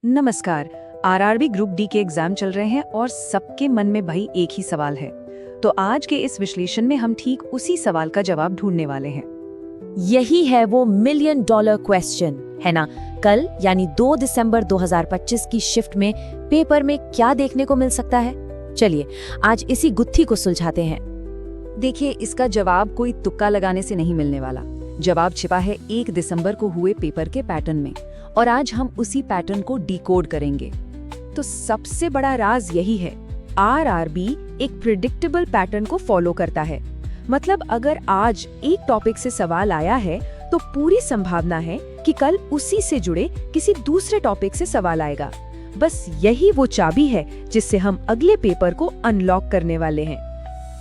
नमस्कार। RRB group D के exam चल रहे हैं और सबके मन में भाई एक ही सवाल है। तो आज के इस विश्लेषण में हम ठीक उसी सवाल का जवाब ढूंढने वाले हैं। यही है वो $1 मिलियन क्वेश्चन, है ना। कल यानी 2 दिसंबर 2025 की शिफ्ट में पेपर में क्या देखने को मिल सकता है? चलिए आज इसी गुत्थी को सुलझाते हैं। देखिए, इसका जवाब कोई तुक्का लगाने से नहीं मिलने वाला। जवाब छिपा है 1 दिसंबर को हुए पेपर के पैटर्न में, और आज हम उसी पैटर्न को डिकोड करेंगे। तो सबसे बड़ा राज यही है, आरआरबी एक प्रिडिक्टेबल पैटर्न को फॉलो करता है। मतलब अगर आज एक टॉपिक से सवाल आया है तो पूरी संभावना है कि कल उसी से जुड़े किसी दूसरे टॉपिक से सवाल आएगा। बस यही वो चाबी है जिससे हम अगले पेपर को अनलॉक करने वाले हैं।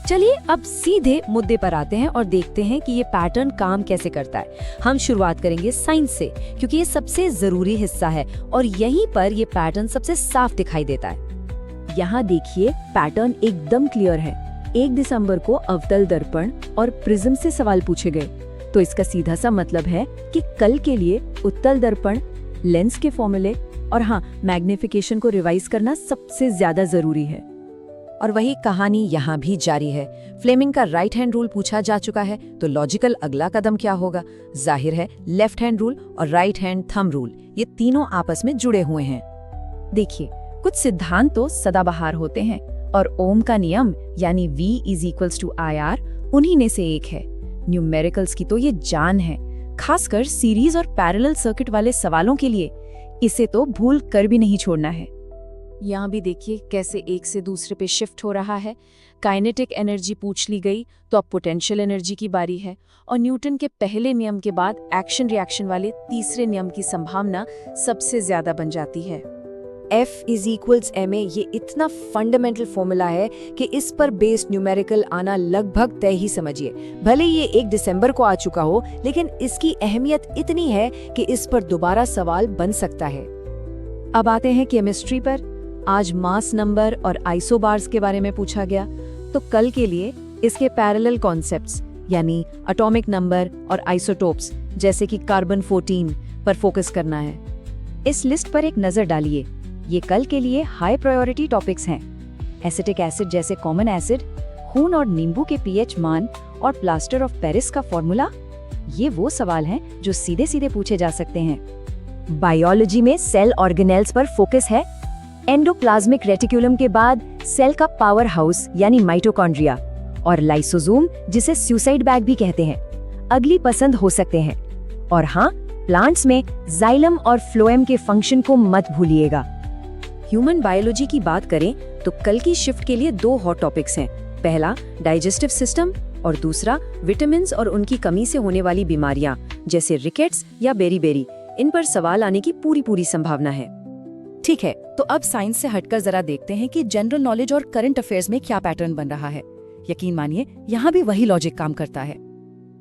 चलिए अब सीधे मुद्दे पर आते हैं और देखते हैं कि ये पैटर्न काम कैसे करता है। हम शुरुआत करेंगे साइंस से, क्योंकि ये सबसे जरूरी हिस्सा है और यहीं पर ये पैटर्न सबसे साफ दिखाई देता है। यहाँ देखिए, पैटर्न एकदम क्लियर है। 1 दिसंबर को अवतल दर्पण और प्रिज्म से सवाल पूछे गए, तो इसका सीधा सा मतलब है कि कल के लिए उत्तल दर्पण, लेंस के फॉर्मूले और हाँ, मैग्निफिकेशन को रिवाइज करना सबसे ज्यादा जरूरी है। और वही कहानी यहाँ भी जारी है। फ्लेमिंग का राइट हैंड रूल पूछा जा चुका है, तो लॉजिकल अगला कदम क्या होगा? जाहिर है लेफ्ट हैंड रूल और राइट हैंड थंब रूल, ये तीनों आपस में जुड़े हुए हैं। देखिए, कुछ सिद्धांत तो सदाबहार होते हैं और ओम का नियम यानी V=IR उन्हीं में से एक है। न्यूमेरिकल्स की तो ये जान है, खासकर सीरीज और पैरेलल सर्किट वाले सवालों के लिए। इसे तो भूल कर भी नहीं छोड़ना है। यहाँ भी देखिए कैसे एक से दूसरे पे शिफ्ट हो रहा है। काइनेटिक एनर्जी पूछ ली गई, तो अब पोटेंशियल एनर्जी की बारी है। और न्यूटन के पहले नियम के बाद एक्शन रिएक्शन वाले तीसरे नियम की संभावना सबसे ज्यादा बन जाती है। F=ma ये इतना फंडामेंटल फॉर्मूला है कि इस पर बेस्ड न्यूमेरिकल आना लगभग तय ही समझिए। भले ये 1 दिसंबर को आ चुका हो, लेकिन इसकी अहमियत इतनी है कि इस पर दोबारा सवाल बन सकता है। अब आते हैं केमिस्ट्री पर। आज मास नंबर और आइसोबार्स के बारे में पूछा गया, तो कल के लिए इसके पैरेलल कॉन्सेप्ट्स यानी एटॉमिक नंबर और आइसोटोप्स जैसे कि कार्बन 14 पर फोकस करना है। इस लिस्ट पर एक नजर डालिए। ये कल के लिए हाई प्रायोरिटी टॉपिक्स हैं। एसिटिक एसिड जैसे कॉमन एसिड, खून और नींबू के पीएच मान और प्लास्टर ऑफ पेरिस का फॉर्मूला, ये वो सवाल हैं जो सीधे सीधे पूछे जा सकते हैं। बायोलॉजी में सेल ऑर्गेनेल्स पर फोकस है। एंडोप्लाज्मिक रेटिकुलम के बाद सेल का पावर हाउस यानी माइटोकॉन्ड्रिया और लाइसोसोम जिसे सुसाइड बैग भी कहते हैं अगली पसंद हो सकते हैं। और हाँ, प्लांट्स में जाइलम और फ्लोएम के फंक्शन को मत भूलिएगा। ह्यूमन बायोलॉजी की बात करें तो कल की शिफ्ट के लिए 2 हॉट टॉपिक्स हैं। पहला डाइजेस्टिव सिस्टम और दूसरा विटामिन और उनकी कमी से होने वाली बीमारियां जैसे रिकेट्स या बेरी। इन पर सवाल आने की पूरी संभावना है। ठीक है, तो अब साइंस से हटकर जरा देखते हैं कि जनरल नॉलेज और करंट अफेयर्स में क्या पैटर्न बन रहा है। यकीन मानिए, यहाँ भी वही लॉजिक काम करता है।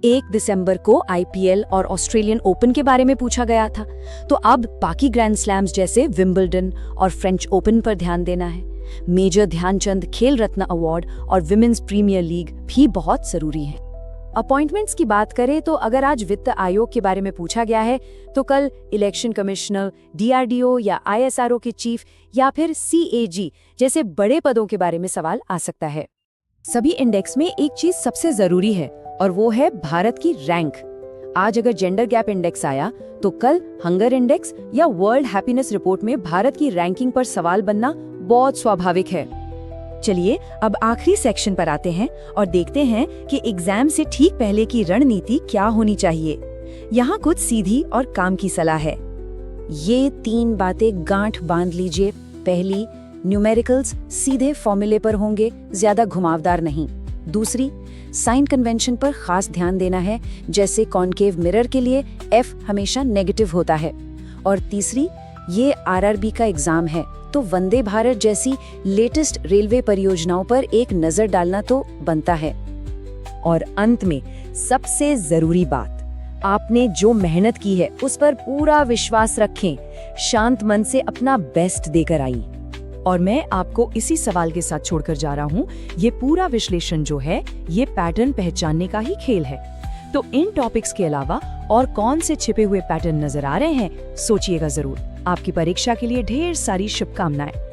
1 दिसंबर को आईपीएल और ऑस्ट्रेलियन ओपन के बारे में पूछा गया था, तो अब बाकी ग्रैंड स्लैम्स जैसे विंबलडन और फ्रेंच ओपन पर ध्यान देना है। मेजर ध्यानचंद खेल रत्न अवार्ड और विमेन्स प्रीमियर लीग भी बहुत जरूरी है। अपॉइंटमेंट्स की बात करें तो अगर आज वित्त आयोग के बारे में पूछा गया है, तो कल इलेक्शन कमिश्नर, डीआरडीओ या आईएसआरओ के चीफ या फिर सीएजी जैसे बड़े पदों के बारे में सवाल आ सकता है। सभी इंडेक्स में एक चीज सबसे जरूरी है और वो है भारत की रैंक। आज अगर जेंडर गैप इंडेक्स आया तो कल हंगर इंडेक्स या वर्ल्ड हैप्पीनेस रिपोर्ट में भारत की रैंकिंग पर सवाल बनना बहुत स्वाभाविक है। चलिए अब आखिरी सेक्शन पर आते हैं और देखते हैं कि एग्जाम से ठीक पहले की रणनीति क्या होनी चाहिए। यहाँ कुछ सीधी और काम की सलाह है। ये 3 बातें गांठ बांध लीजिए। पहली, न्यूमेरिकल्स सीधे फॉर्मूले पर होंगे, ज्यादा घुमावदार नहीं। दूसरी, साइन कन्वेंशन पर खास ध्यान देना है, जैसे कॉनकेव मिरर के लिए F हमेशा नेगेटिव होता है। और तीसरी, ये आरआरबी का एग्जाम है, तो वंदे भारत जैसी लेटेस्ट रेलवे परियोजनाओं पर एक नजर डालना तो बनता है। और अंत में सबसे जरूरी बात, आपने जो मेहनत की है उस पर पूरा विश्वास रखें, शांत मन से अपना बेस्ट देकर आइए। और मैं आपको इसी सवाल के साथ छोड़कर जा रहा हूँ। ये पूरा विश्लेषण जो है, ये पैटर्न पहचानने का ही खेल है। तो इन टॉपिक्स के अलावा और कौन से छिपे हुए पैटर्न नजर आ रहे हैं, सोचिएगा जरूर। आपकी परीक्षा के लिए ढेर सारी शुभकामनाएं।